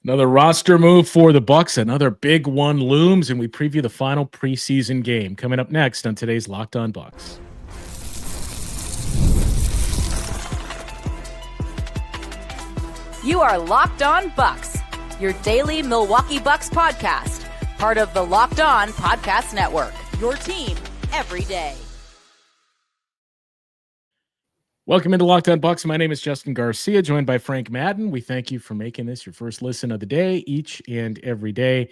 Another roster move for the Bucks. Another big one looms, and we preview the final preseason game coming up next on today's Locked On Bucks. You are Locked On Bucks, your daily Milwaukee Bucks podcast, part of the Locked On Podcast Network, your team every day. Welcome into Locked On Bucks. My name is Justin Garcia, joined by Frank Madden. We thank you for making this your first listen of the day, each and every day.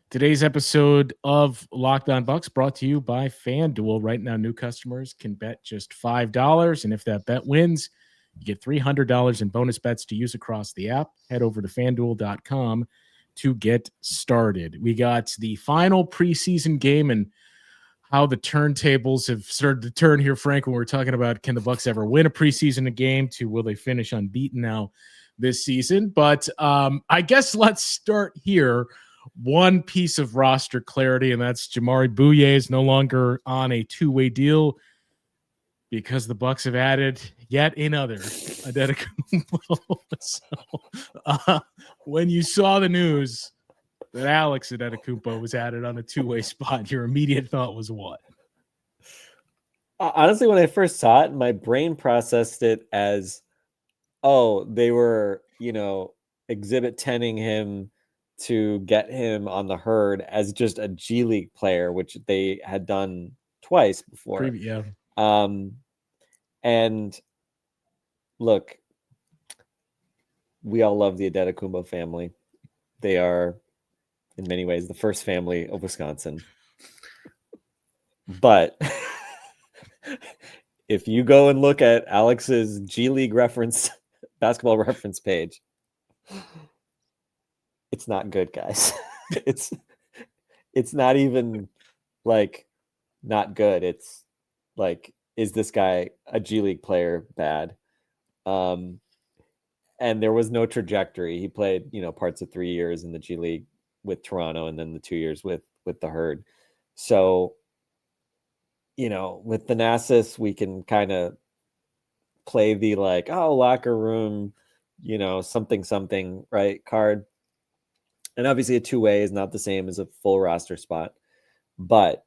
Today's episode of Locked On Bucks brought to you by FanDuel. Right now, new customers can bet just $5, and if that bet wins, you get $300 in bonus bets to use across the app. Head over to FanDuel.com to get started. We got the final preseason game and how the turntables have started to turn here, Frank, when we're talking about can the Bucks ever win a preseason game to will they finish unbeaten now this season. But I guess let's start here. One piece of roster clarity, and that's Jamaree Bouyea is no longer on a two-way deal because the Bucks have added yet another Antetokounmpo. So when you saw the news that Alex Antetokounmpo was added on a two-way spot, your immediate thought was what? Honestly, when I first saw it, my brain processed it as, oh, they were, exhibit 10ing him to get him on the herd as just a G League player, which they had done twice before. Yeah. And look, we all love the Antetokounmpo family. They are, in many ways, the first family of Wisconsin. But if you go and look at Alex's G League basketball reference page, it's not good, guys. It's not even like not good. It's like, is this guy a G League player bad? And there was no trajectory. He played, parts of 3 years in the G League with Toronto and then the 2 years with the herd. So, with Thanasis, we can kind of play the locker room, something, right, card. And obviously a two-way is not the same as a full roster spot. But,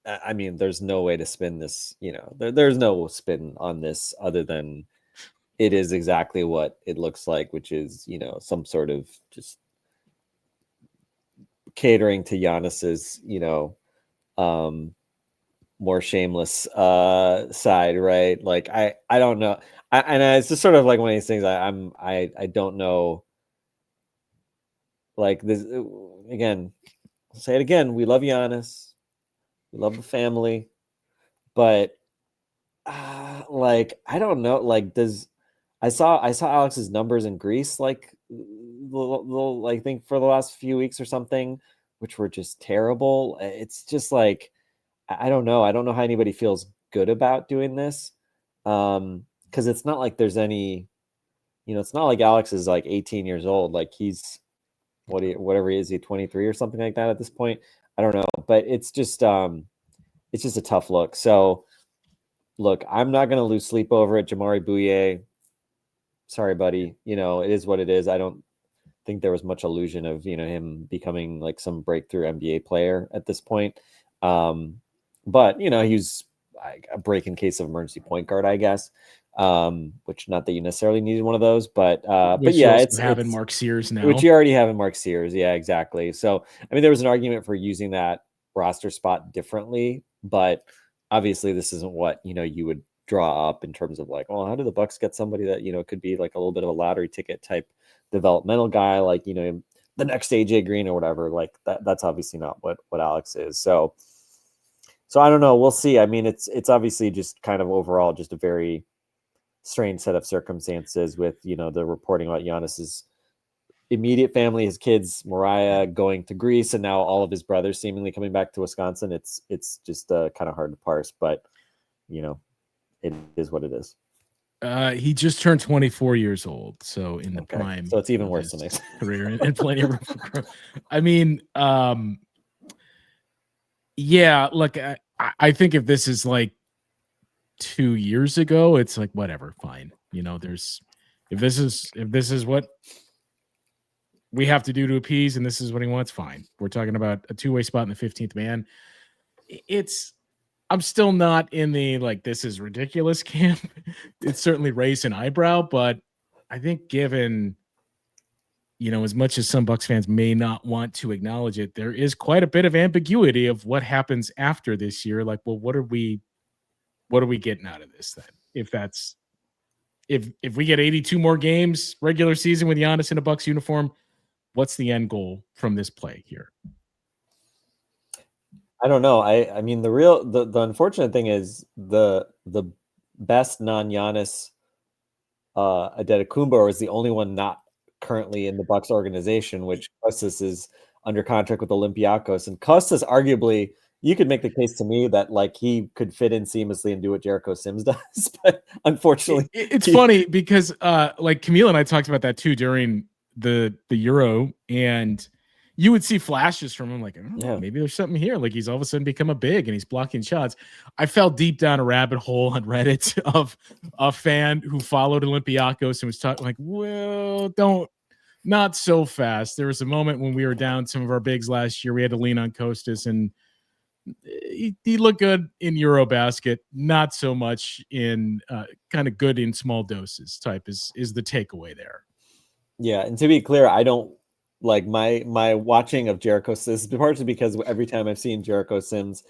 there's no way to spin this, there's no spin on this other than it is exactly what it looks like, which is, some sort of just catering to Giannis's, more shameless side, right? Like I don't know. It's just sort of like one of these things I don't know. Like this again, I'll say it again. We love Giannis. We love the family. But I don't know. Like I saw Alex's numbers in Greece, I think for the last few weeks or something, which were just terrible. It's just like, I don't know. I don't know how anybody feels good about doing this. Because it's not like there's any, it's not like Alex is like 18 years old. Like he's whatever he is, he 23 or something like that at this point. I don't know, but it's just a tough look. So look, I'm not going to lose sleep over it. Jamaree Bouyea, sorry, buddy. It is what it is. I don't think there was much illusion of, him becoming like some breakthrough NBA player at this point. But, he was a break in case of emergency point guard, I guess, which not that you necessarily needed one of those, but yeah, it's having Mark Sears now, which you already have in Mark Sears. Yeah, exactly. So, there was an argument for using that roster spot differently, but obviously this isn't what, you would draw up in terms of like, well, how do the Bucks get somebody that, could be like a little bit of a lottery ticket type developmental guy, like, the next AJ Green or whatever. Like that's obviously not what Alex is. So I don't know. We'll see. It's obviously just kind of overall just a very strange set of circumstances with, the reporting about Giannis's immediate family, his kids, Mariah going to Greece, and now all of his brothers seemingly coming back to Wisconsin. It's just kind of hard to parse, but it is what it is. He just turned 24 years old, so in the prime. So it's even worse than his career and plenty of room for growth. Yeah, look, I think if this is like 2 years ago, it's like whatever, fine. If this is what we have to do to appease, and this is what he wants. Fine. We're talking about a two-way spot in the 15th man. I'm still not in the like this is ridiculous camp. It's certainly raised an eyebrow, but I think given as much as some Bucks fans may not want to acknowledge it, there is quite a bit of ambiguity of what happens after this year. Like, well, what are we getting out of this then? If we get 82 more games regular season with Giannis in a Bucks uniform, what's the end goal from this play here? I don't know. I mean, the unfortunate thing is the best non-Giannis Antetokounmpo is the only one not currently in the Bucks organization, which Kostas is under contract with Olympiacos. And Kostas, arguably, you could make the case to me that like he could fit in seamlessly and do what Jericho Sims does, but unfortunately, it's funny because like Camille and I talked about that too during the Euro, and you would see flashes from him like, maybe there's something here. Like he's all of a sudden become a big and he's blocking shots. I fell deep down a rabbit hole on Reddit of a fan who followed Olympiacos and was talking like, well, not so fast. There was a moment when we were down some of our bigs last year. We had to lean on Kostas, and he looked good in Eurobasket, not so much in kind of good in small doses type is the takeaway there. Yeah, and to be clear, I don't like my watching of Jericho Sims, partially because every time I've seen Jericho Sims,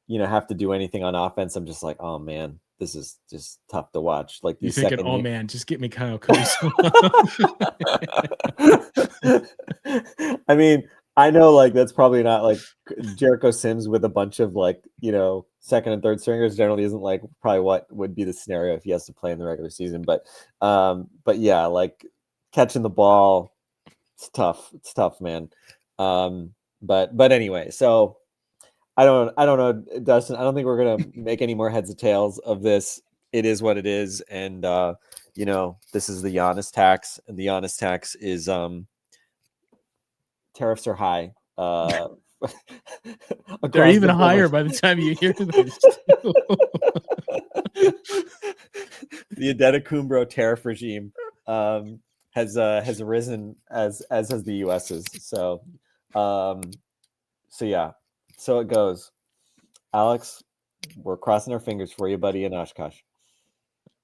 have to do anything on offense, I'm just like, oh man, this is just tough to watch. Like you're thinking, oh man, just get me Kyle Kuzma. I mean, I know like that's probably not like Jericho Sims with a bunch of like, second and third stringers generally isn't like probably what would be the scenario if he has to play in the regular season. But yeah, like catching the ball, it's tough. It's tough, man. But anyway, so I don't know, Dustin. I don't think we're gonna make any more heads or tails of this. It is what it is, and this is the Giannis tax, and the Giannis tax is tariffs are high. They're even higher by the time you hear this. The Antetokounmpo tariff regime has arisen as has the US's. So yeah, so it goes. Alex, we're crossing our fingers for you, buddy, in Oshkosh.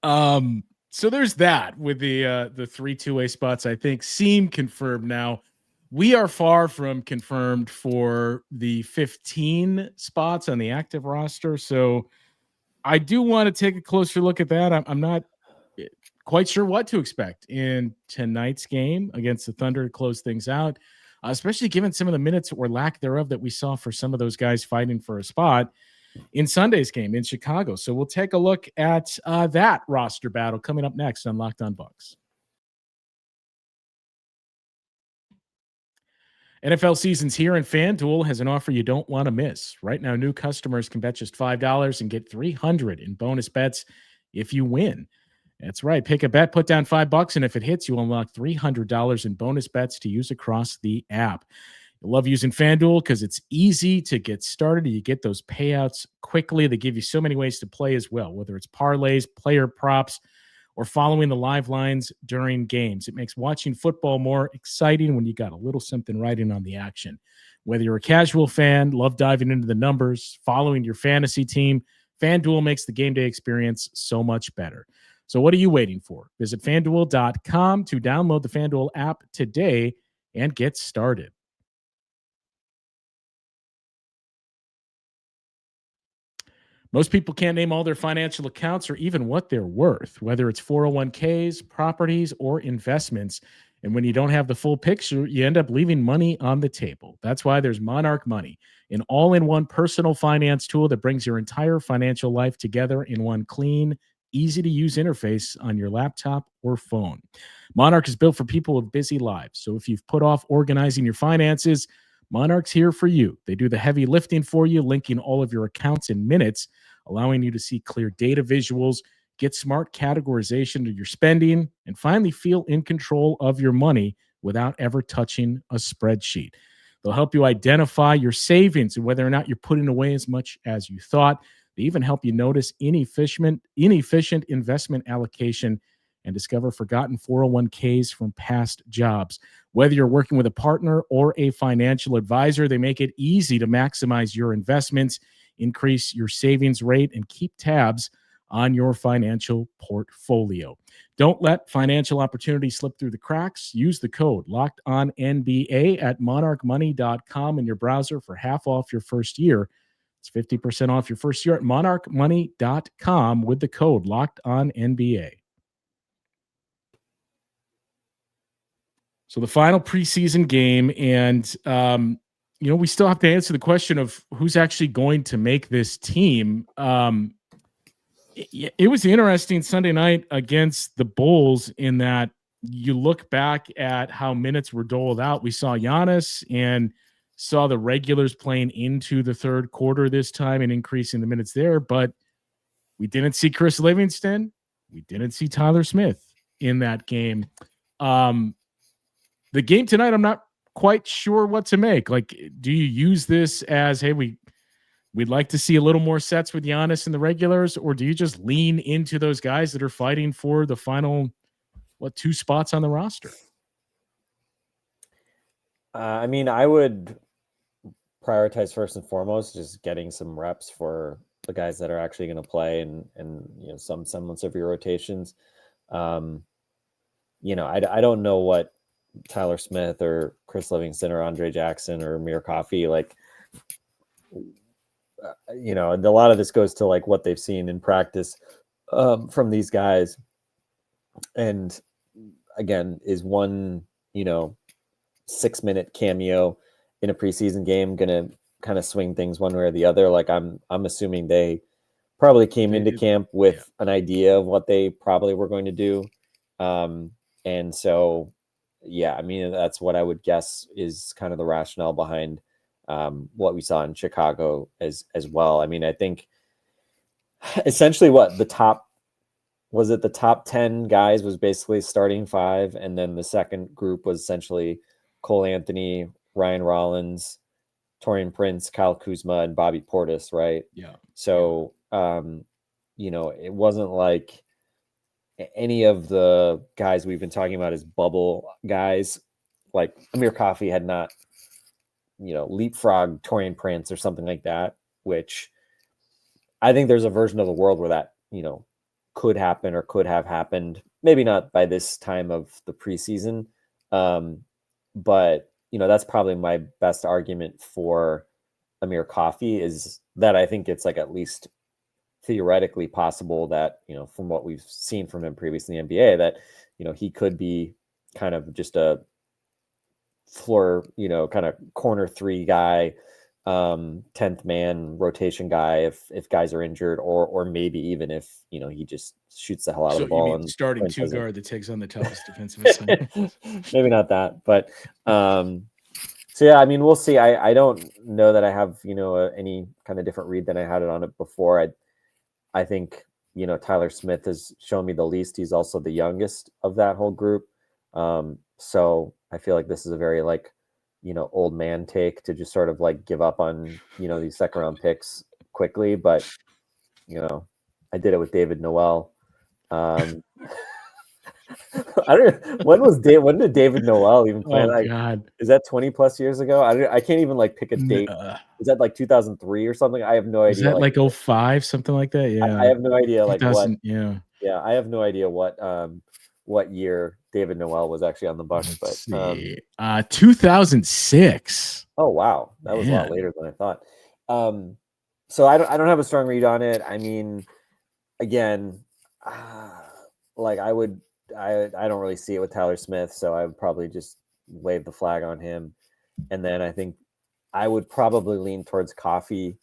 So there's that with the 3 two-way spots. I think seem confirmed now. We are far from confirmed for the 15 spots on the active roster. So I do want to take a closer look at that. I'm not quite sure what to expect in tonight's game against the Thunder to close things out, especially given some of the minutes or lack thereof that we saw for some of those guys fighting for a spot in Sunday's game in Chicago. So we'll take a look at that roster battle coming up next on Locked On Bucks. NFL season's here, and FanDuel has an offer you don't want to miss. Right now, new customers can bet just $5 and get $300 in bonus bets if you win. That's right. Pick a bet, put down $5, and if it hits, you'll unlock $300 in bonus bets to use across the app. I love using FanDuel because it's easy to get started. You get those payouts quickly. They give you so many ways to play as well, whether it's parlays, player props, or following the live lines during games. It makes watching football more exciting when you got a little something riding on the action. Whether you're a casual fan, love diving into the numbers, following your fantasy team, FanDuel makes the game day experience so much better. So what are you waiting for? Visit FanDuel.com to download the FanDuel app today and get started. Most people can't name all their financial accounts or even what they're worth, whether it's 401ks, properties, or investments. And when you don't have the full picture, you end up leaving money on the table. That's why there's Monarch Money, an all-in-one personal finance tool that brings your entire financial life together in one clean, easy-to-use interface on your laptop or phone. Monarch is built for people with busy lives. So if you've put off organizing your finances, Monarch's here for you. They do the heavy lifting for you, linking all of your accounts in minutes, allowing you to see clear data visuals, get smart categorization of your spending, and finally feel in control of your money without ever touching a spreadsheet. They'll help you identify your savings and whether or not you're putting away as much as you thought. They even help you notice inefficient investment allocation and discover forgotten 401ks from past jobs. Whether you're working with a partner or a financial advisor, they make it easy to maximize your investments, increase your savings rate, and keep tabs on your financial portfolio. Don't let financial opportunities slip through the cracks. Use the code LOCKEDONNBA at monarchmoney.com in your browser for half off your first year. It's 50% off your first year at monarchmoney.com with the code LOCKEDONNBA. So the final preseason game, and we still have to answer the question of who's actually going to make this team. It was interesting Sunday night against the Bulls in that you look back at how minutes were doled out. We saw Giannis and saw the regulars playing into the third quarter this time and increasing the minutes there, but we didn't see Chris Livingston. We didn't see Tyler Smith in that game. The game tonight, I'm not quite sure what to make. Like, do you use this as, hey, we'd like to see a little more sets with Giannis in the regulars, or do you just lean into those guys that are fighting for the final, 2 spots on the roster? I mean, I would prioritize first and foremost just getting some reps for the guys that are actually going to play and some semblance of your rotations. I don't know what Tyler Smith or Chris Livingston or Andre Jackson or Amir Coffey, like, a lot of this goes to like what they've seen in practice from these guys. And again, is one, 6-minute cameo in a preseason game going to kind of swing things one way or the other? Like I'm assuming they probably came into camp with an idea of what they probably were going to do. And so, I mean, that's what I would guess is kind of the rationale behind what we saw in Chicago as well. I mean, I think essentially the top 10 guys was basically starting 5. And then the second group was essentially Cole Anthony, Ryan Rollins, Taurean Prince, Kyle Kuzma, and Bobby Portis. Right. Yeah. So, it wasn't like any of the guys we've been talking about as bubble guys, like Amir Coffey had not, leapfrog Taurean Prince or something like that, which I think there's a version of the world where that, could happen or could have happened. Maybe not by this time of the preseason. But, that's probably my best argument for Amir Coffey is that I think it's like at least theoretically possible that, from what we've seen from him previously in the NBA, that, he could be kind of just a floor, kind of corner 3 guy, 10th man rotation guy if guys are injured, or maybe even if, he just shoots the hell out of the ball. You mean and starting 2 guard that takes on the toughest defensive assignment. Maybe not that, but I mean, we'll see. I don't know that I have, any kind of different read than I had it on it before. I think, Tyler Smith has shown me the least. He's also the youngest of that whole group. So I feel like this is a very old man take to just sort of like give up on, these second round picks quickly. But, I did it with David Noel. I don't. When did David Noel even play? Oh God, is that 20 plus years ago? I can't even pick a date. Is that 2003 or something? I have no idea. Is that 05, something like that? Yeah, I have no idea. What? Yeah, I have no idea what year David Noel was actually on the Bucks. Let's see. 2006. Oh wow, that was a lot later than I thought. So I don't have a strong read on it. I mean, again, I don't really see it with Tyler Smith, so I would probably just wave the flag on him. And then I think I would probably lean towards Coffey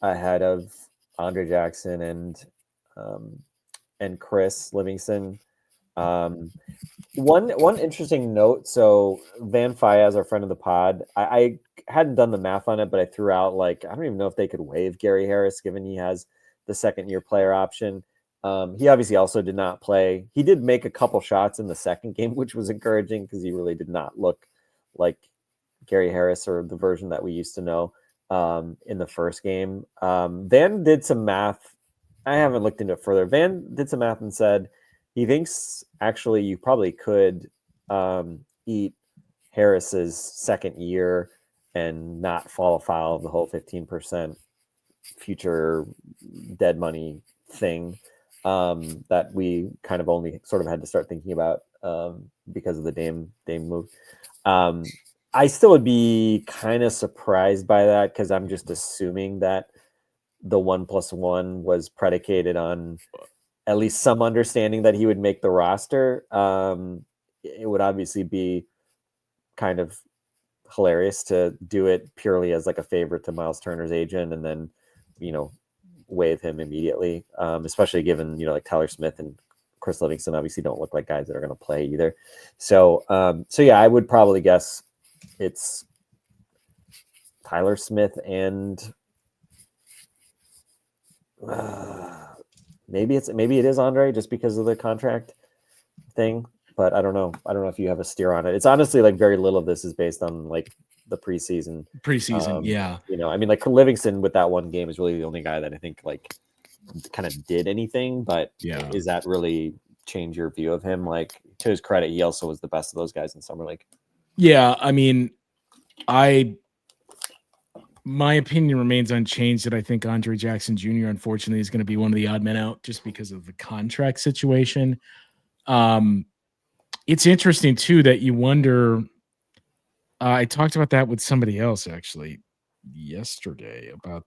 ahead of Andre Jackson and Chris Livingston. One interesting note. So Van Fayez, our friend of the pod, I hadn't done the math on it, but I threw out I don't even know if they could waive Gary Harris given he has the second-year player option. He obviously also did not play. He did make a couple shots in the second game, which was encouraging because he really did not look like Gary Harris or the version that we used to know in the first game. Van did some math. I haven't looked into it further. Van did some math and said he thinks actually you probably could eat Harris's second year and not fall afoul of the whole 15% future dead money thing that we kind of only sort of had to start thinking about because of the Dame move. I still would be kind of surprised by that because I'm just assuming that the 1+1 was predicated on at least some understanding that he would make the roster. It would obviously be kind of hilarious to do it purely as like a favor to Miles Turner's agent and then, waive him immediately, especially given, like Tyler Smith and Chris Livingston obviously don't look like guys that are going to play either. So yeah, I would probably guess it's Tyler Smith and maybe it is Andre just because of the contract thing, but I don't know. I don't know if you have a steer on it. It's honestly like very little of this is based on like the preseason. Yeah. I mean, like Livingston with that one game is really the only guy that I think like kind of did anything, but yeah, is that really change your view of him? Like, to his credit, he also was the best of those guys in summer league. Yeah, I mean, my opinion remains unchanged that I think Andre Jackson Jr. unfortunately is going to be one of the odd men out just because of the contract situation. It's interesting too that you wonder. I talked about that with somebody else actually yesterday about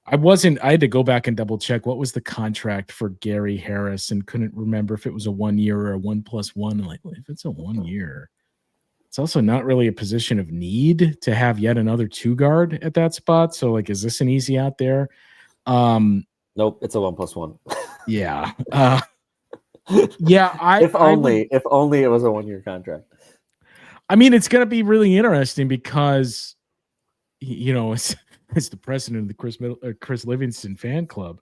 I had to go back and double check what was the contract for Gary Harris and couldn't remember if it was a 1 year or a 1+1. I'm like, well, if it's a 1 year, it's also not really a position of need to have yet another 2 guard at that spot. So like, is this an easy out there? Nope, it's a 1+1. Yeah. Yeah. If only it was a 1 year contract. I mean, it's going to be really interesting because, as the president of the Chris Livingston fan club,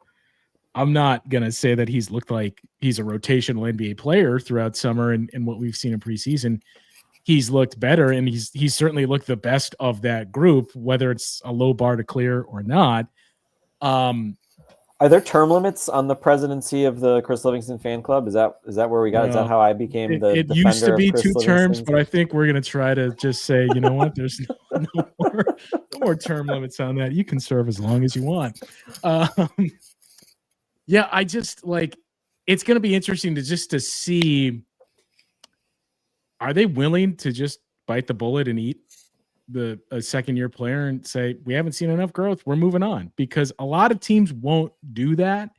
I'm not going to say that he's looked like he's a rotational NBA player throughout summer and what we've seen in preseason. He's looked better and he's certainly looked the best of that group, whether it's a low bar to clear or not. Are there term limits on the presidency of the Chris Livingston fan club? Is that where we got? Is that how I became the it defender used to be of Chris 2 Livingston? terms, but I think we're going to try to just say, you know what, there's no more term limits on that. You can serve as long as you want. Yeah, I just like, it's going to be interesting to see, are they willing to just bite the bullet and eat a second-year player and say, we haven't seen enough growth, we're moving on? Because a lot of teams won't do that.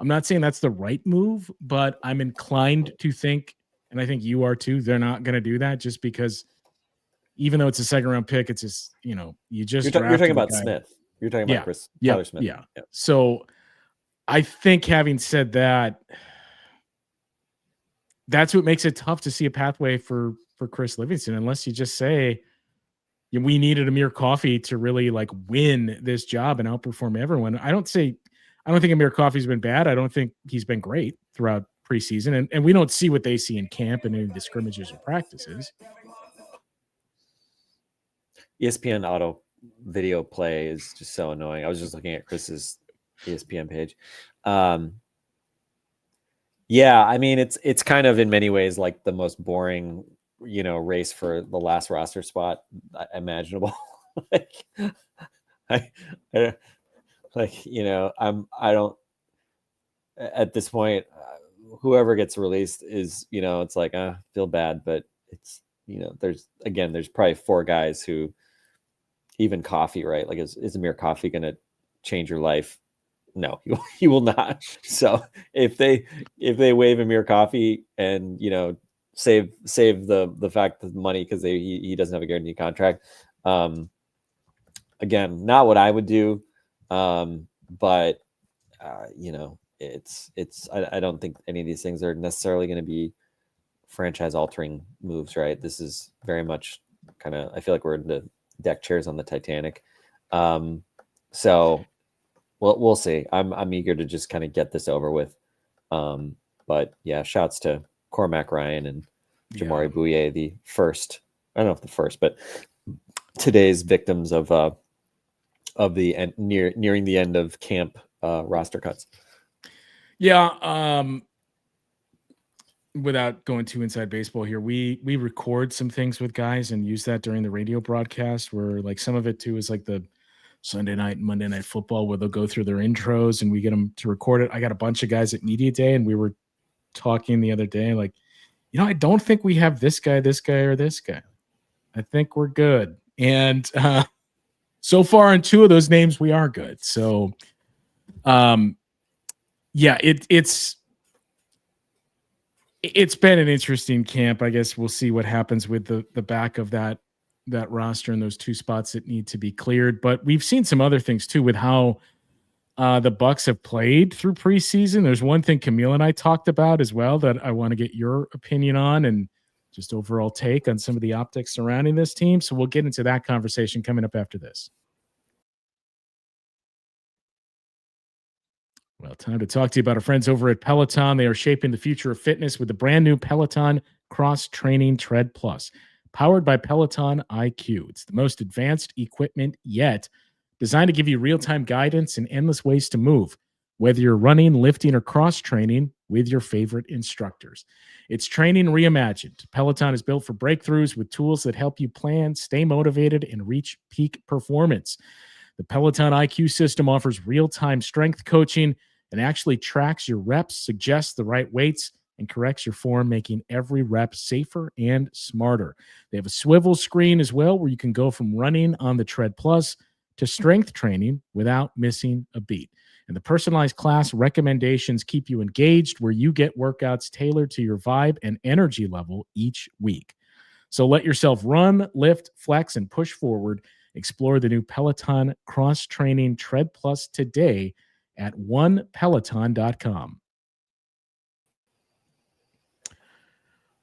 I'm not saying that's the right move, but I'm inclined to think, and I think you are too, they're not going to do that just because even though it's a second-round pick, it's just, you just you're talking about Smith. You're talking about Tyler Smith. Yeah. So I think having said that, that's what makes it tough to see a pathway for Chris Livingston, unless you just say, we needed Amir Coffey to really like win this job and outperform everyone. I don't think Amir Coffey's been bad. I don't think he's been great throughout preseason, and we don't see what they see in camp and in the scrimmages or practices. ESPN auto video play is just so annoying. I was just looking at Chris's ESPN page. Yeah, I mean, it's kind of in many ways like the most boring, race for the last roster spot imaginable. I don't at this point, whoever gets released is, it's like, feel bad, but it's, there's probably 4 guys who, even Coffey, right? Like, is Amir Coffey going to change your life? No, he will not. So if they waive Amir Coffey and, save the fact that the money, because he doesn't have a guaranteed contract. Again, not what I would do. But it's I don't think any of these things are necessarily going to be franchise altering moves, right? This is very much kind of, I feel like we're in the deck chairs on the Titanic. So we'll see. I'm eager to just kind of get this over with. But yeah, shouts to Cormac Ryan and Jamari Bouye, the first, I don't know if the first, but today's victims of the end, nearing the end of camp roster cuts. Yeah. without going too inside baseball here, we record some things with guys and use that during the radio broadcast, where like some of it too is like the Sunday night and Monday night football where they'll go through their intros and we get them to record it. I got a bunch of guys at media day and we were talking the other day, like, I don't think we have this guy, or this guy. I think we're good. And so far in two of those names, we are good. So yeah, it's been an interesting camp. I guess we'll see what happens with the back of that roster and those two spots that need to be cleared. But we've seen some other things too with how the Bucks have played through preseason. There's one thing Camille and I talked about as well that I want to get your opinion on and just overall take on some of the optics surrounding this team. So we'll get into that conversation coming up after this. Well, time to talk to you about our friends over at Peloton. They are shaping the future of fitness with the brand new Peloton Cross Training Tread Plus, powered by Peloton IQ. It's the most advanced equipment yet, designed to give you real-time guidance and endless ways to move, whether you're running, lifting, or cross-training with your favorite instructors. It's training reimagined. Peloton is built for breakthroughs with tools that help you plan, stay motivated, and reach peak performance. The Peloton IQ system offers real-time strength coaching and actually tracks your reps, suggests the right weights, and corrects your form, making every rep safer and smarter. They have a swivel screen as well, where you can go from running on the Tread Plus to strength training without missing a beat. And the personalized class recommendations keep you engaged, where you get workouts tailored to your vibe and energy level each week. So let yourself run, lift, flex, and push forward. Explore the new Peloton Cross Training Tread Plus today at onepeloton.com.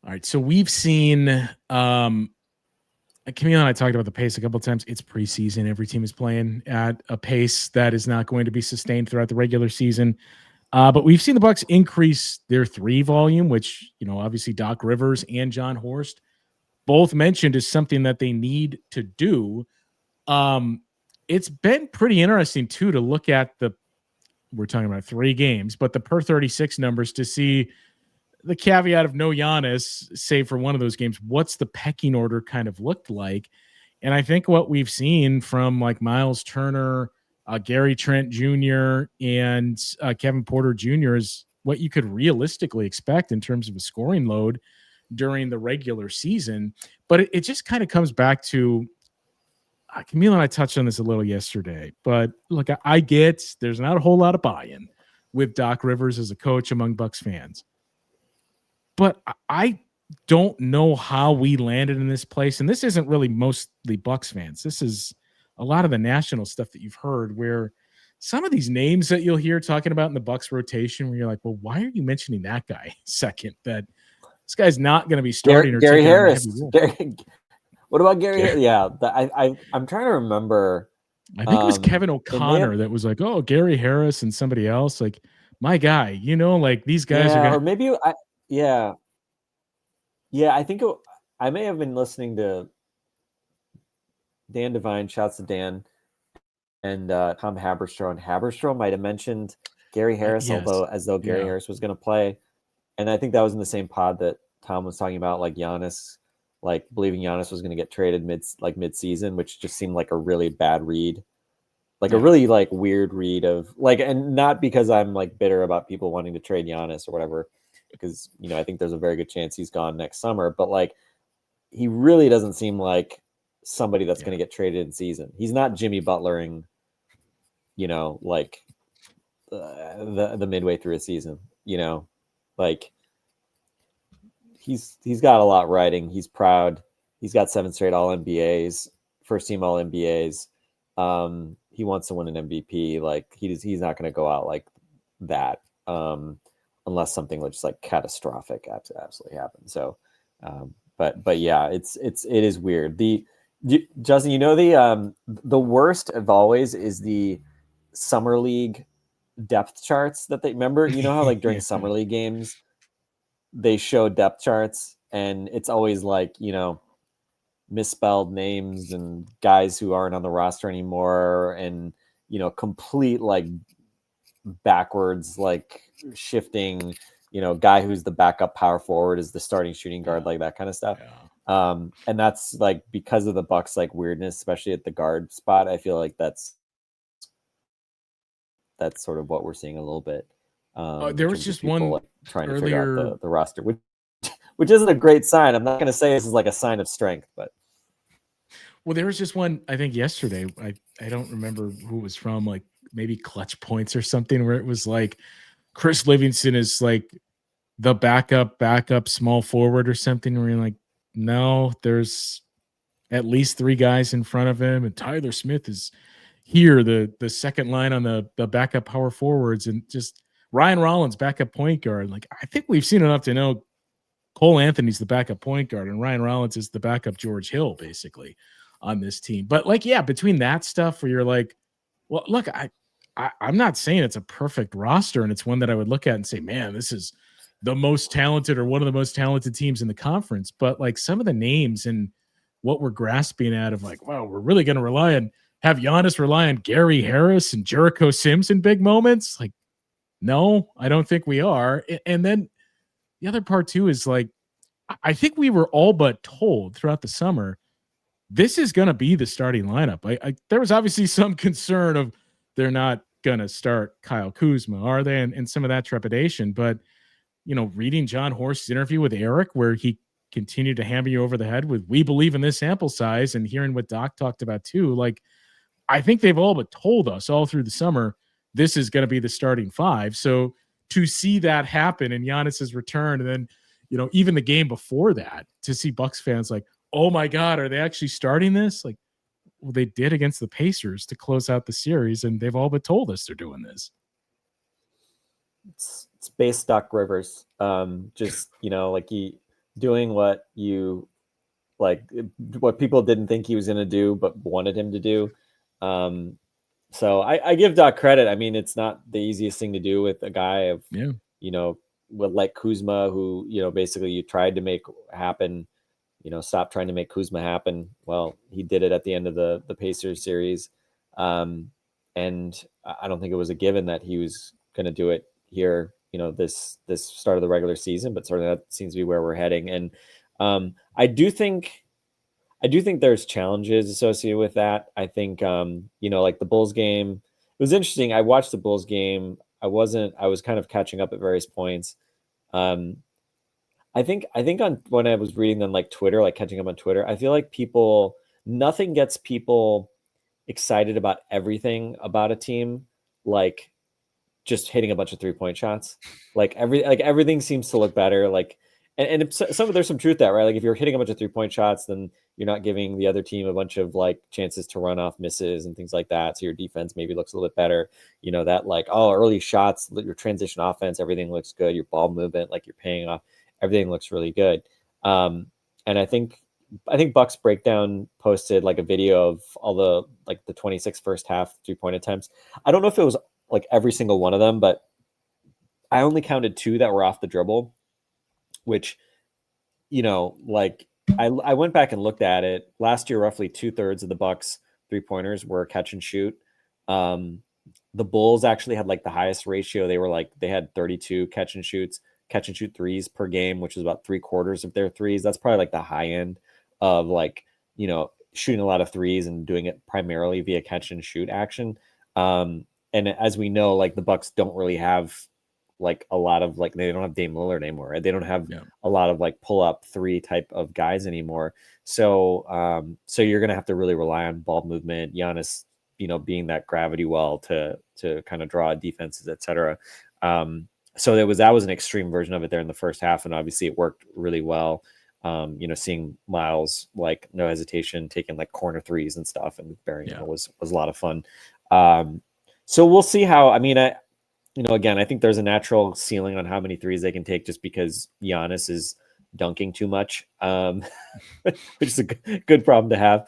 All right, so we've seen Camille and I talked about the pace a couple of times. It's preseason. Every team is playing at a pace that is not going to be sustained throughout the regular season. But we've seen the Bucks increase their three volume, which, obviously Doc Rivers and John Horst both mentioned is something that they need to do. It's been pretty interesting too to look at we're talking about 3 games, but the per 36 numbers to see the caveat of no Giannis, save for one of those games, what's the pecking order kind of looked like. And I think what we've seen from like Miles Turner, Gary Trent Jr., and Kevin Porter Jr. is what you could realistically expect in terms of a scoring load during the regular season. But it just kind of comes back to, Camille and I touched on this a little yesterday, but look, I get there's not a whole lot of buy-in with Doc Rivers as a coach among Bucks fans. But I don't know how we landed in this place. And this isn't really mostly Bucks fans. This is a lot of the national stuff that you've heard, where some of these names that you'll hear talking about in the Bucks rotation, where you're like, well, why are you mentioning that guy second? That this guy's not going to be starting. Gary Harris. What about Gary? Yeah, I'm trying to remember. I think it was Kevin O'Connor that was like, oh, Gary Harris and somebody else. Like, my guy, like these guys are going to. Or maybe Yeah, I think I may have been listening to Dan Devine, shouts to Dan, and Tom Haberstroh. And Haberstroh might have mentioned Gary Harris, yes. As though Gary Harris was going to play. And I think that was in the same pod that Tom was talking about, like Giannis, like believing Giannis was going to get traded mid-season, which just seemed like a really bad read. Like a really like weird read of like, and not because I'm like bitter about people wanting to trade Giannis or whatever, because I think there's a very good chance he's gone next summer, but like he really doesn't seem like somebody that's going to get traded in season. He's not Jimmy Butlering, like the midway through a season, like he's got a lot riding. He's proud. He's got 7 straight All NBAs, first team All NBAs. He wants to win an MVP. Like he's not going to go out like that. Unless something just like catastrophic absolutely happens. So, but yeah, it is weird. Justin, the worst of always is the summer league depth charts that they remember. How like during summer league games, they show depth charts and it's always like, misspelled names and guys who aren't on the roster anymore. And, complete like backwards, like shifting guy who's the backup power forward is the starting shooting guard, like that kind of stuff. Yeah. And that's like because of the Bucks like weirdness, especially at the guard spot. I feel like that's sort of what we're seeing a little bit. There was just one like, trying to earlier figure out the roster, which isn't a great sign. I'm not going to say this is like a sign of strength, but well, there was just one I think yesterday. I don't remember who it was from, like maybe Clutch Points or something, where it was like Chris Livingston is like the backup small forward or something, where you're like, no, there's at least 3 guys in front of him, and Tyler Smith is here, the second line on the backup power forwards, and just Ryan Rollins backup point guard. Like, I think we've seen enough to know Cole Anthony's the backup point guard and Ryan Rollins is the backup George Hill basically on this team. But like, yeah, between that stuff where you're like, well, look, I'm not saying it's a perfect roster, and it's one that I would look at and say, man, this is the most talented or one of the most talented teams in the conference. But like some of the names and what we're grasping at of like, wow, we're really going to have Giannis rely on Gary Harris and Jericho Sims in big moments. Like, no, I don't think we are. And then the other part too is like, I think we were all but told throughout the summer, this is going to be the starting lineup. There was obviously some concern of they're not going to start Kyle Kuzma, are they? And some of that trepidation, but reading John Horst's interview with Eric, where he continued to hammer you over the head with, we believe in this sample size, and hearing what Doc talked about too, like, I think they've all but told us all through the summer, this is going to be the starting 5. So to see that happen and Giannis's return, and then, even the game before that, to see Bucks fans like, oh my God, are they actually starting this? Like, well, they did against the Pacers to close out the series, and they've all but told us they're doing this. It's base Doc Rivers. Just, like he doing what people didn't think he was going to do, but wanted him to do. So I give Doc credit. I mean, it's not the easiest thing to do with a guy of, like Kuzma, who, basically you tried to make happen, stop trying to make Kuzma happen. Well, he did it at the end of the Pacers series. And I don't think it was a given that he was going to do it here, this start of the regular season, but certainly that seems to be where we're heading. And I do think there's challenges associated with that. I think, like the Bulls game, it was interesting. I watched the Bulls game. I was kind of catching up at various points. I think when I was reading them, like Twitter, like catching up on Twitter, I feel like nothing gets people excited about everything about a team, like just hitting a bunch of 3-point shots. Like everything seems to look better. Like, and there's some truth to that, right? Like if you're hitting a bunch of 3-point shots, then you're not giving the other team a bunch of like chances to run off misses and things like that. So your defense maybe looks a little bit better. That like, early shots, your transition offense, everything looks good. Your ball movement, like you're paying off, everything looks really good. And I think Bucks Breakdown posted like a video of all the 26 first half 3-point attempts. I don't know if it was like every single one of them, but I only counted 2 that were off the dribble, which, like I went back and looked at it last year. Roughly 2/3 of the Bucks 3-pointers were catch and shoot. The Bulls actually had like the highest ratio. They had 32 catch and shoot threes per game, which is about 3/4 of their threes. That's probably like the high end of like, shooting a lot of threes and doing it primarily via catch and shoot action. And as we know, like the Bucks don't really have like a lot of like, they don't have Dame Lillard anymore, right? They don't have a lot of like pull up 3 type of guys anymore. So you're going to have to really rely on ball movement, Giannis, being that gravity well to kind of draw defenses, etc. So that was an extreme version of it there in the first half. And obviously it worked really well. Seeing Miles, like no hesitation, taking like corner threes and stuff and burying it was a lot of fun. So we'll see how, again, I think there's a natural ceiling on how many threes they can take just because Giannis is dunking too much, which is a good problem to have,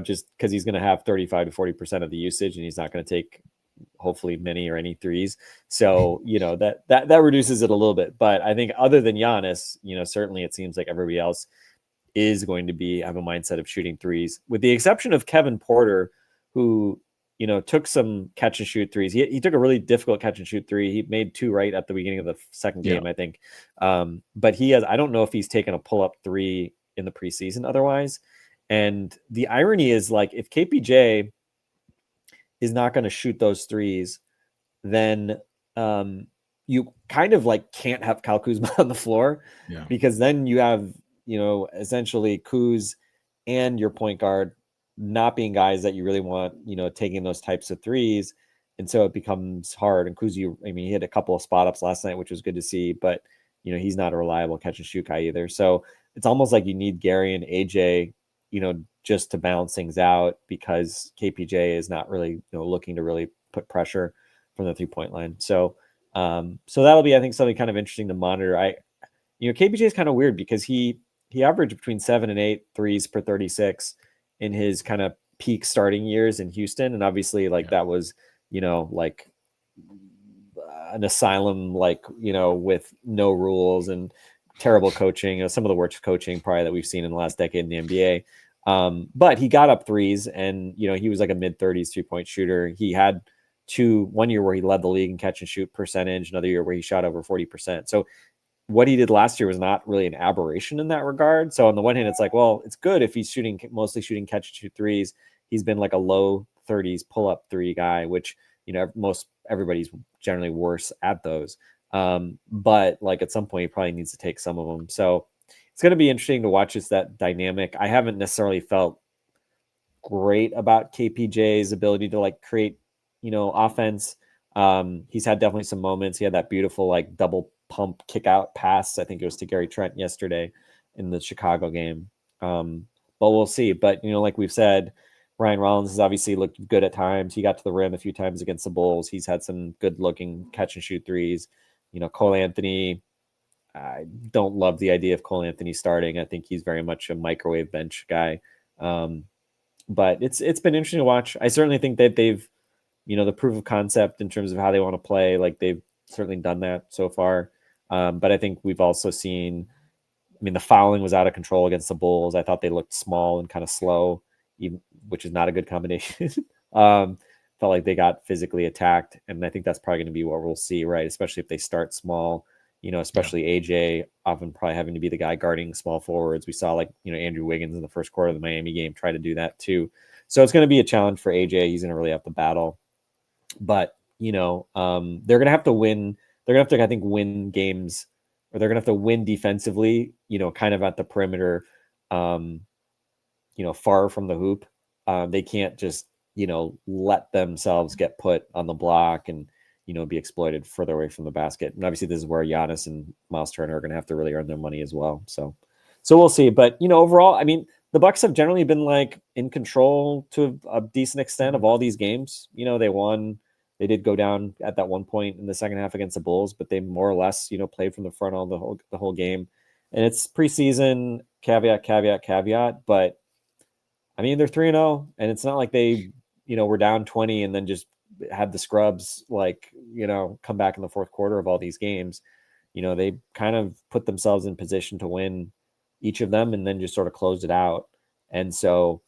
just because he's going to have 35 to 40% of the usage and he's not going to take hopefully many or any threes. So, that reduces it a little bit. But I think other than Giannis, certainly it seems like everybody else is going to have a mindset of shooting threes, with the exception of Kevin Porter, who, took some catch and shoot threes. He took a really difficult catch and shoot three. He made 2 right at the beginning of the second game, I think. But I don't know if he's taken a pull-up 3 in the preseason otherwise. And the irony is, like, if KPJ is not going to shoot those threes, then you kind of like can't have Kyle Kuzma on the floor, because then you have, essentially Kuz and your point guard not being guys that you really want, taking those types of threes. And so it becomes hard. And Kuz, he hit a couple of spot ups last night, which was good to see, but he's not a reliable catch and shoot guy either. So it's almost like you need Gary and AJ, just to balance things out, because KPJ is not really, looking to really put pressure from the 3-point line. So that'll be, I think, something kind of interesting to monitor. KPJ is kind of weird because he averaged between 7 and 8 threes per 36 in his kind of peak starting years in Houston. And obviously that was, like an asylum, like, with no rules and terrible coaching, some of the worst coaching probably that we've seen in the last decade in the NBA. But he got up threes, and, he was like a mid-30s 3-point shooter. He had 1 year where he led the league in catch and shoot percentage, another year where he shot over 40%. So what he did last year was not really an aberration in that regard. So on the one hand, it's like, well, it's good if he's mostly shooting catch and shoot threes. He's been like a low 30s pull-up 3 guy, which, everybody's generally worse at those. But like at some point, he probably needs to take some of them. So it's going to be interesting to watch that dynamic. I haven't necessarily felt great about KPJ's ability to like create, offense. He's had definitely some moments. He had that beautiful like double pump kick out pass. I think it was to Gary Trent yesterday in the Chicago game. But we'll see. But, like we've said, Ryan Rollins has obviously looked good at times. He got to the rim a few times against the Bulls. He's had some good looking catch and shoot threes. Cole Anthony, I don't love the idea of Cole Anthony starting. I think he's very much a microwave bench guy. But it's been interesting to watch. I certainly think that they've, the proof of concept in terms of how they want to play, like they've certainly done that so far. But I think we've also seen, the fouling was out of control against the Bulls. I thought they looked small and kind of slow, which is not a good combination. Felt like they got physically attacked. And I think that's probably going to be what we'll see, right? Especially if they start small, especially AJ often probably having to be the guy guarding small forwards. We saw Andrew Wiggins in the first quarter of the Miami game try to do that too. So it's going to be a challenge for AJ. He's going to really have to battle. But, they're going to have to win. They're going to have to, I think, win games, or they're going to have to win defensively, kind of at the perimeter, far from the hoop. They can't just, let themselves get put on the block and, be exploited further away from the basket. And obviously this is where Giannis and Miles Turner are going to have to really earn their money as well. So we'll see. But, overall, the Bucks have generally been like in control to a decent extent of all these games. They won. They did go down at that one point in the second half against the Bulls, but they more or less, played from the front all the whole game. And it's preseason, caveat. But they're 3-0, and it's not like they, were down 20 and then just had the scrubs come back in the fourth quarter of all these games. They kind of put themselves in position to win each of them and then just sort of closed it out. And so,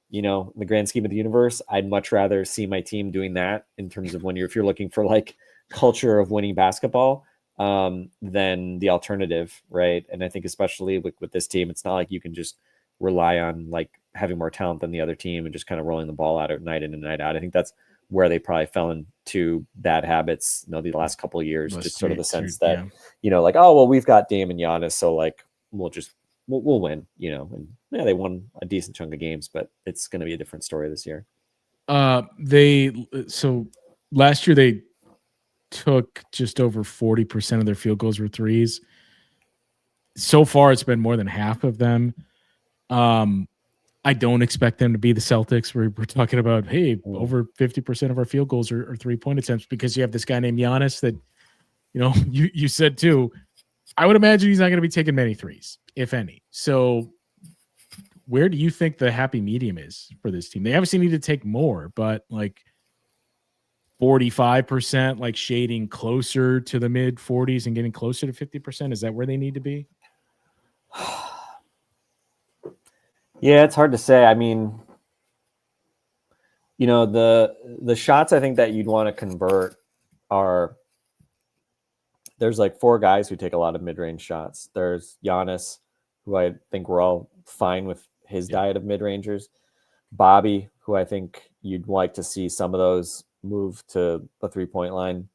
in the grand scheme of the universe, I'd much rather see my team doing that in terms of if you're looking for like culture of winning basketball, than the alternative. Right. And I think especially with this team, it's not like you can just rely on like having more talent than the other team and just kind of rolling the ball out at night in and night out. I think that's where they probably fell into bad habits, the last couple of years, just sort of the sense that, like, oh, well, we've got Dame and Giannis, so like, we'll win, and they won a decent chunk of games, but it's going to be a different story this year. So last year they took just over 40% of their field goals were threes. So far, it's been more than half of them. I don't expect them to be the Celtics. We're talking about, hey, over 50% of our field goals are 3-point attempts, because you have this guy named Giannis that, you said too. I would imagine he's not going to be taking many threes, if any. So where do you think the happy medium is for this team? They obviously need to take more, but like 45%, like shading closer to the mid 40s and getting closer to 50%. Is that where they need to be? Yeah, it's hard to say. the shots I think that you'd want to convert are, there's like 4 guys who take a lot of mid-range shots. There's Giannis, who I think we're all fine with his diet of mid-rangers. Bobby, who I think you'd like to see some of those move to the 3-point line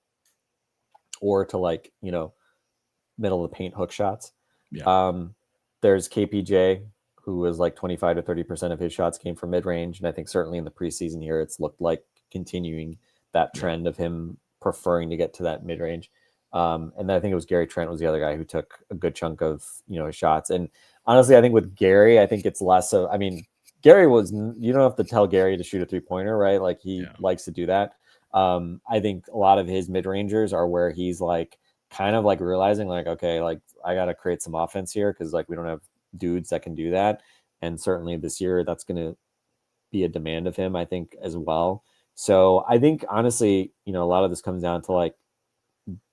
or to like, middle of the paint hook shots. There's KPJ, who was like 25 to 30% of his shots came from mid-range. And I think certainly in the preseason here, it's looked like continuing that trend of him preferring to get to that mid-range. And then I think it was Gary Trent was the other guy who took a good chunk of, his shots. And honestly, I think with Gary, I think it's less of, Gary you don't have to tell Gary to shoot a 3-pointer, right? Like he likes to do that. I think a lot of his mid-rangers are where he's like kind of like realizing like, okay, like I got to create some offense here because like we don't have dudes that can do that. And certainly this year that's going to be a demand of him, I think, as well. So I think honestly, a lot of this comes down to like,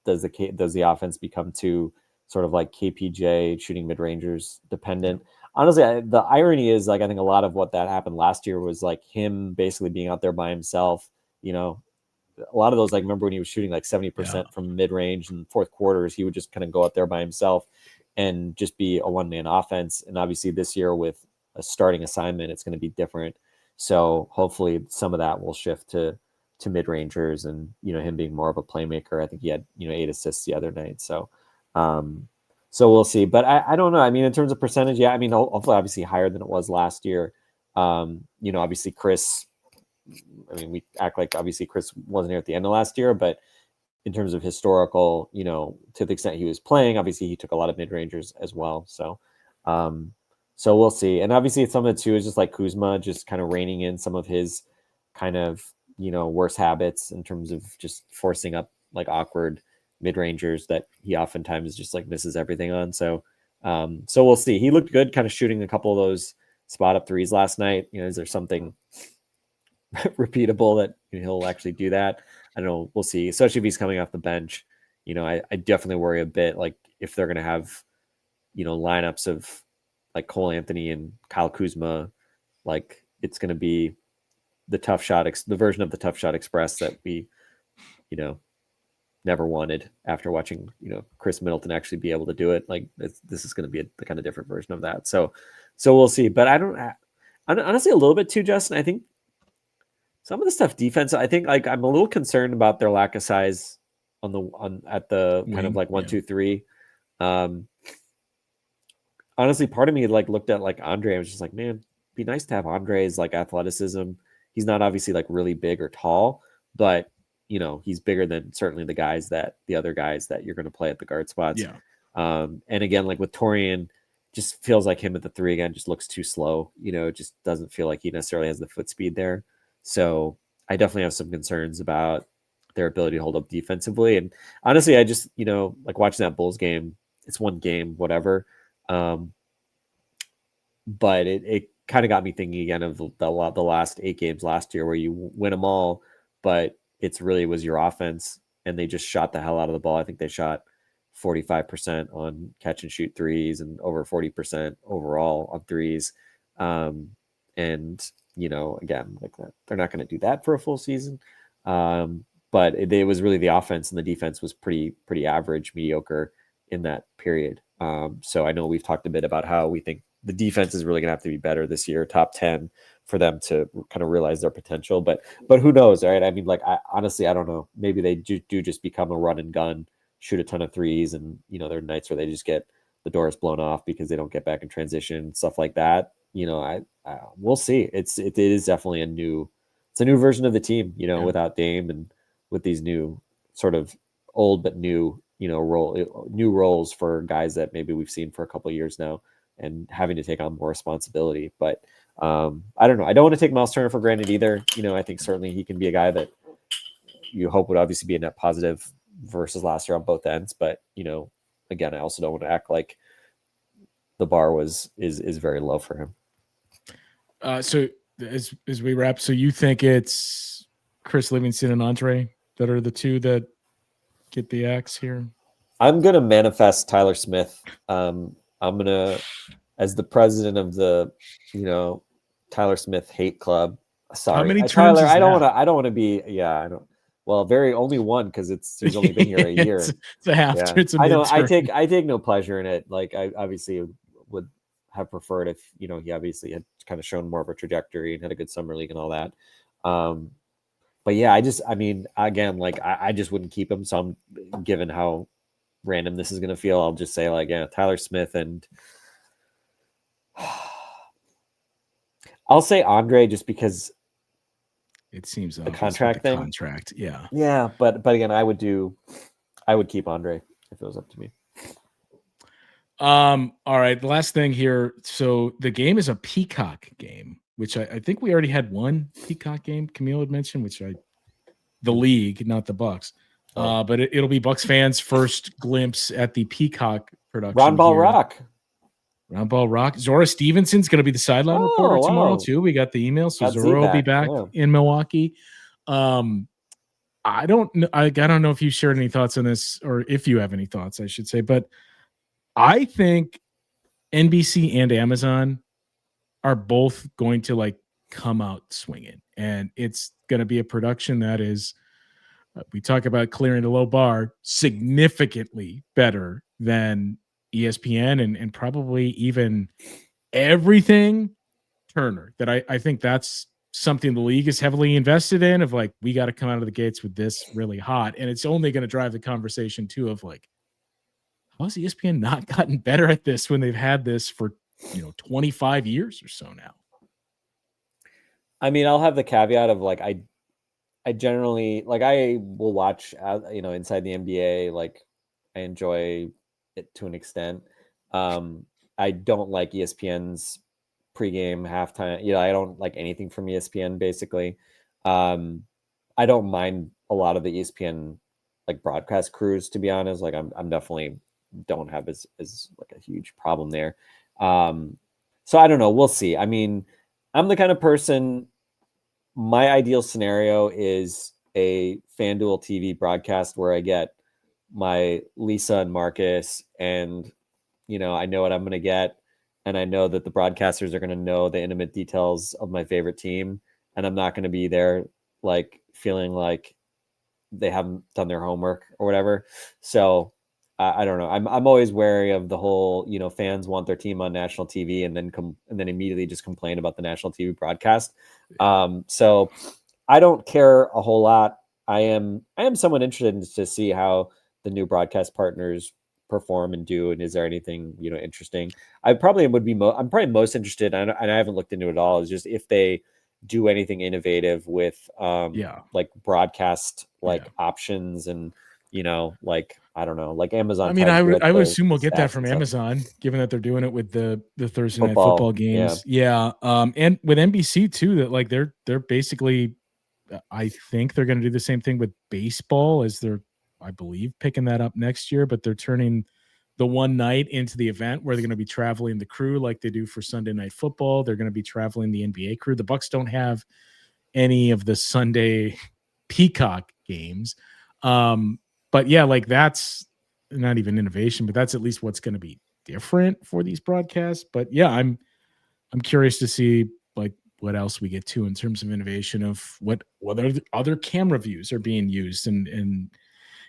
does the offense become too sort of like KPJ shooting mid-rangers dependent? Honestly, the irony is like I think a lot of what that happened last year was like him basically being out there by himself. A lot of those, like remember when he was shooting like 70% from mid-range in fourth quarters, he would just kind of go out there by himself and just be a one-man offense. And obviously this year with a starting assignment, it's going to be different. So hopefully some of that will shift to mid-rangers and, him being more of a playmaker. I think he had, 8 assists the other night. So we'll see. But I don't know. In terms of percentage, hopefully obviously higher than it was last year. Obviously Chris, we act like obviously Chris wasn't here at the end of last year, but in terms of historical, to the extent he was playing, obviously he took a lot of mid-rangers as well. So we'll see. And obviously some of it too is just like Kuzma just kind of reining in some of his kind of, worse habits in terms of just forcing up like awkward mid-rangers that he oftentimes just like misses everything on. So we'll see. He looked good kind of shooting a couple of those spot up threes last night. Is there something repeatable that he'll actually do that? I don't know. We'll see, especially if he's coming off the bench. I definitely worry a bit like if they're going to have, lineups of like Cole Anthony and Kyle Kuzma, like it's going to be the version of the tough shot express that we, never wanted after watching, Chris Middleton actually be able to do it. Like this is going to be the kind of different version of that. So we'll see. But I'm honestly a little bit too, Justin. I think some of the stuff defense, I think like I'm a little concerned about their lack of size at the kind of like 1, 2, 3. Honestly, part of me like looked at like Andre. I was just like, man, it'd be nice to have Andre's like athleticism. He's not obviously like really big or tall, but he's bigger than certainly the other guys that you're going to play at the guard spots. Yeah. And again, like with Torian, just feels like him at the 3 again, just looks too slow. It just doesn't feel like he necessarily has the foot speed there. So I definitely have some concerns about their ability to hold up defensively. And honestly, I just, like watching that Bulls game, it's one game, whatever. But it kind of got me thinking again of the last 8 games last year where you win them all, but it's really was your offense and they just shot the hell out of the ball. I think they shot 45% on catch and shoot threes and over 40% overall on threes. And, again, like that, they're not going to do that for a full season. But it was really the offense and the defense was pretty average, mediocre in that period. So I know we've talked a bit about how we think the defense is really going to have to be better this year, top 10 for them to kind of realize their potential. But who knows, right? I honestly, I don't know. Maybe they do just become a run and gun, shoot a ton of threes. And, there are nights where they just get the doors blown off because they don't get back in transition, stuff like that. We'll see. It is definitely a new version of the team, without Dame and with these new sort of old, but new, new roles for guys that maybe we've seen for a couple of years now and having to take on more responsibility. But I don't know. I don't want to take Miles Turner for granted either. I think certainly he can be a guy that you hope would obviously be a net positive versus last year on both ends. But, again, I also don't want to act like the bar is very low for him. So as we wrap, so you think it's Chris Livingston and Andre that are the two that get the axe here? I'm going to manifest Tyler Smith. I'm going to, as the president of the, Tyler Smith hate club, Sorry, many terms Tyler. is I don't that? want to be. Yeah, I don't. Well, only one because he's only been here a year. It's a half. Yeah, It's a I know. I midterm. take no pleasure in it. Like I obviously would have preferred if he obviously had kind of shown more of a trajectory and had a good summer league and all that. But yeah, I mean, again, like I just wouldn't keep him. So I'm given how random this is gonna feel, I'll just say like, yeah, Tyler Smith and I'll say Andre just because It seems the obvious with contract the thing. contract. Yeah. Yeah, but again, I would keep Andre if it was up to me. All right. The last thing here. So the game is a Peacock game, which I think we already had one Peacock game Camille had mentioned, the league, not the Bucks. Oh. But it'll be Bucks fans' first glimpse at the Peacock production. Round Ball here. Rock. Round Ball Rock. Zora Stevenson's going to be the sideline reporter tomorrow too. We got the email, so Zora will be back in Milwaukee. I don't know. I don't know if you shared any thoughts on this, or if you have any thoughts, I should say. But I think NBC and Amazon are both going to like come out swinging, and it's going to be a production that is. We talk about clearing the low bar, significantly better than ESPN and probably even everything Turner. That I think that's something the league is heavily invested in, of like, we got to come out of the gates with this really hot. And it's only going to drive the conversation too of like, how has ESPN not gotten better at this when they've had this for 25 years or so now? I mean, I'll have the caveat of like, I generally like, I will watch inside the NBA. Like I enjoy it to an extent. I don't like ESPN's pregame, halftime. I don't like anything from ESPN basically. I don't mind a lot of the ESPN like broadcast crews, to be honest. Like I'm definitely don't have as like a huge problem there. So I don't know. We'll see. I mean, I'm the kind of person, my ideal scenario is a FanDuel TV broadcast where I get my Lisa and Marcus, and I know what I'm going to get, and I know that the broadcasters are going to know the intimate details of my favorite team, and I'm not going to be there like feeling like they haven't done their homework or whatever. So I don't know. I'm always wary of the whole, fans want their team on national TV and then immediately just complain about the national TV broadcast. So I don't care a whole lot. I am somewhat interested to see how the new broadcast partners perform and do, and is there anything interesting? I probably would be I'm probably most interested, and I haven't looked into it at all, is just if they do anything innovative with like broadcast options and like I don't know, like Amazon. I mean, I would assume we'll get that from Amazon, given that they're doing it with the Thursday night football games. Yeah. And with NBC too, that like they're basically, I think they're going to do the same thing with baseball, as they're, I believe, picking that up next year, but they're turning the one night into the event where they're going to be traveling the crew like they do for Sunday night football. They're going to be traveling the NBA crew. The Bucks don't have any of the Sunday Peacock games. But yeah, like that's not even innovation, but that's at least what's going to be different for these broadcasts. But yeah, I'm curious to see like what else we get to in terms of innovation, of what other camera views are being used, and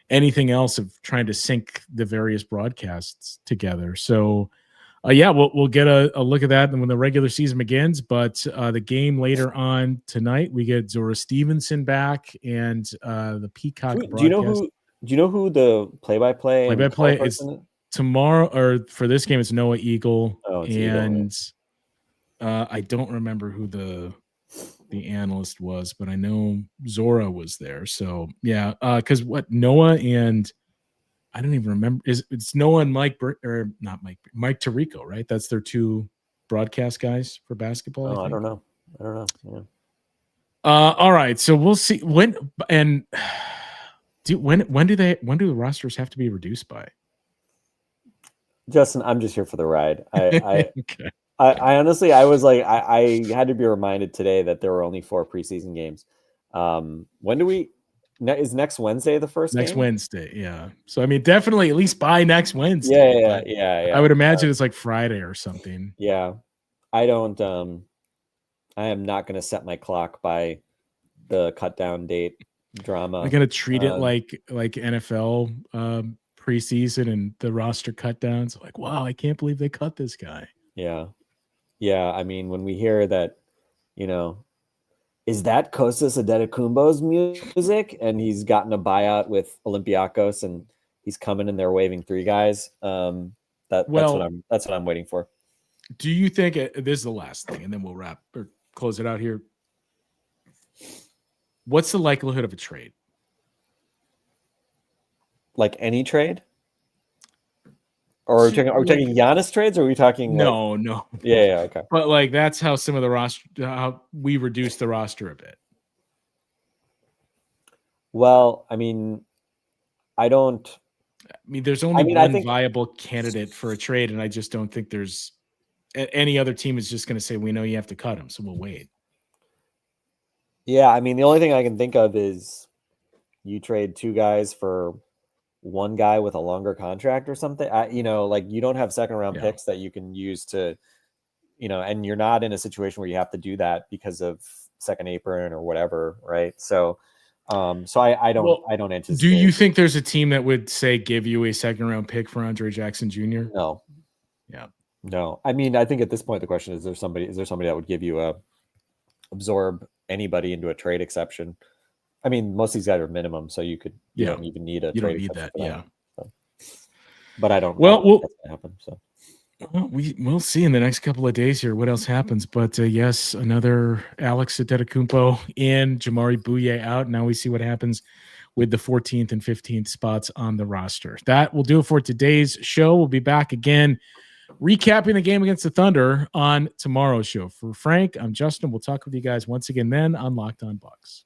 anything else of trying to sync the various broadcasts together. So yeah, we'll get a look at that when the regular season begins. But the game later on tonight, we get Zora Stevenson back, and the Peacock broadcast. Do you know who the play-by-play is tomorrow, or for this game? It's Noah Eagle, and I don't remember who the analyst was, but I know Zora was there. So yeah, because Noah and I don't even remember. It's Noah and Mike Tirico, right? That's their two broadcast guys for basketball. I don't know. Yeah. All right, so we'll see when do the rosters have to be reduced by? Justin, I'm just here for the ride. Okay. I honestly, I was like, I had to be reminded today that there were only 4 preseason games. When do we? Is next Wednesday the first game? Next Wednesday, yeah. So I mean, definitely at least by next Wednesday. Yeah. I would imagine it's like Friday or something. Yeah, I don't I am not going to set my clock by the cut down date drama. They're going to treat it like NFL preseason and the roster cut downs. Like, wow, I can't believe they cut this guy. Yeah. Yeah. I mean, when we hear that, is that Kostas Antetokounmpo's music? And he's gotten a buyout with Olympiacos and he's coming and they're waving 3 guys. That's what I'm waiting for. Do you think this is the last thing, and then we'll wrap or close it out here? What's the likelihood of a trade? Like any trade? Or are we talking Giannis trades, or are we talking? No. Yeah, okay. But like that's how some of the roster, how we reduce the roster a bit. Well, I mean, there's only one viable candidate for a trade, and I just don't think there's any other team is just going to say, we know you have to cut him, so we'll wait. Yeah, I mean, the only thing I can think of is you trade 2 guys for 1 guy with a longer contract or something. You don't have second round picks that you can use to, and you're not in a situation where you have to do that because of second apron or whatever, right? So, I don't anticipate. Do you think there's a team that would say give you a second round pick for Andre Jackson Jr.? No. Yeah. No. I mean, I think at this point the question is, is there somebody that would give you absorb anybody into a trade exception? I mean, most of these guys are minimum, so you don't even need a trade exception. Yeah. So. But I don't. Well, know that's gonna happen. So. Well, we'll see in the next couple of days here what else happens. But yes, another Alex Antetokounmpo in, Jamari Bouye out. Now we see what happens with the 14th and 15th spots on the roster. That will do it for today's show. We'll be back again recapping the game against the Thunder on tomorrow's show. For Frank, I'm Justin. We'll talk with you guys once again then on Locked On Bucks.